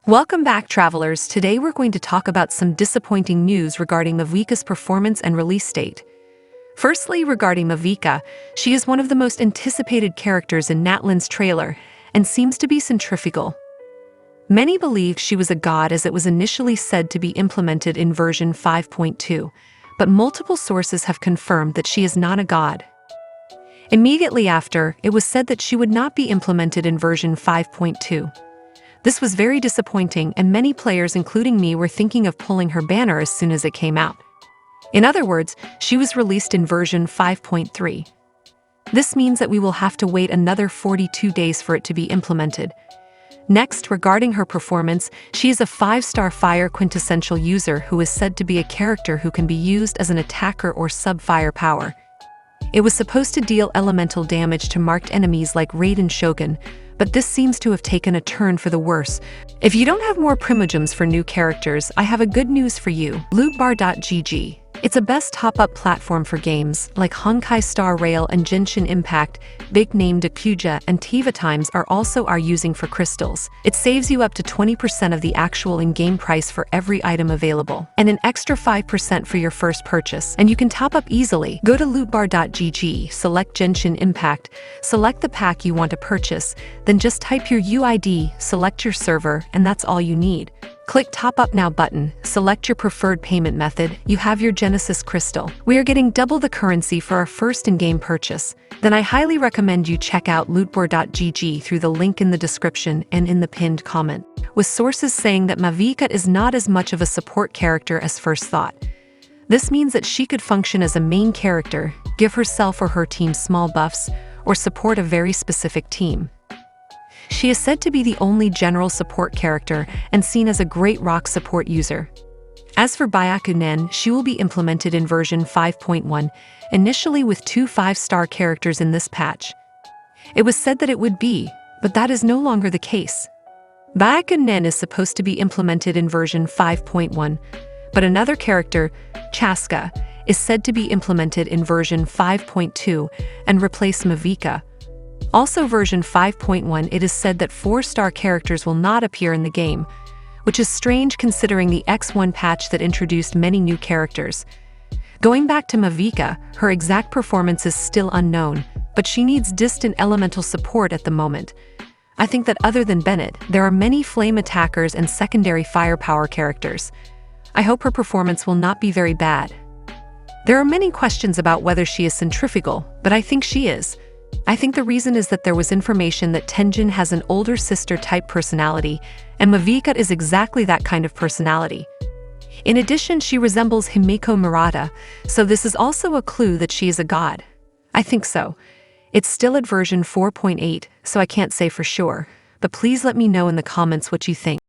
Welcome back, travelers. Today we're going to talk about some disappointing news regarding Mavuika's performance and release date. Firstly, regarding Mavuika, she is one of the most anticipated characters in Natlan's trailer and seems to be centrifugal. Many believe she was a god as it was initially said to be implemented in version 5.2, but multiple sources have confirmed that she is not a god. Immediately after, it was said that she would not be implemented in version 5.2. This was very disappointing, and many players, including me, were thinking of pulling her banner as soon as it came out. In other words, she was released in version 5.3. This means that we will have to wait another 42 days for it to be implemented. Next, regarding her performance, she is a 5-star fire quintessential user who is said to be a character who can be used as an attacker or sub-fire power. It was supposed to deal elemental damage to marked enemies like Raiden Shogun, but this seems to have taken a turn for the worse. If you don't have more primogems for new characters, I have a good news for you. Lootbar.gg. It's a best top-up platform for games like Honkai Star Rail and Genshin Impact. Big name Dakuja and Tiva Times are also using for crystals. It saves you up to 20% of the actual in-game price for every item available, and an extra 5% for your first purchase, and you can top up easily. Go to lootbar.gg, select Genshin Impact, select the pack you want to purchase, then just type your UID, select your server, and that's all you need. Click Top Up Now button, select your preferred payment method, you have your Genesis Crystal. We are getting double the currency for our first in-game purchase. Then I highly recommend you check out lootbar.gg through the link in the description and in the pinned comment, with sources saying that Mavuika is not as much of a support character as first thought. This means that she could function as a main character, give herself or her team small buffs, or support a very specific team. She is said to be the only general support character and seen as a great rock support user. As for Byakunen, she will be implemented in version 5.1, initially with 2 5-star characters in this patch. It was said that it would be, but that is no longer the case. Byakunen is supposed to be implemented in version 5.1, but another character, Chaska, is said to be implemented in version 5.2 and replace Mavuika. Also version 5.1, it is said that 4-star characters will not appear in the game, which is strange considering the X1 patch that introduced many new characters. Going back to Mavuika, her exact performance is still unknown, but she needs distant elemental support at the moment. I think that other than Bennett, there are many flame attackers and secondary firepower characters. I hope her performance will not be very bad. There are many questions about whether she is centrifugal, but I think she is. I think the reason is that there was information that Tenjin has an older sister-type personality, and Mavuika is exactly that kind of personality. In addition, she resembles Himiko Murata, so this is also a clue that she is a god. I think so. It's still at version 4.8, so I can't say for sure, but please let me know in the comments what you think.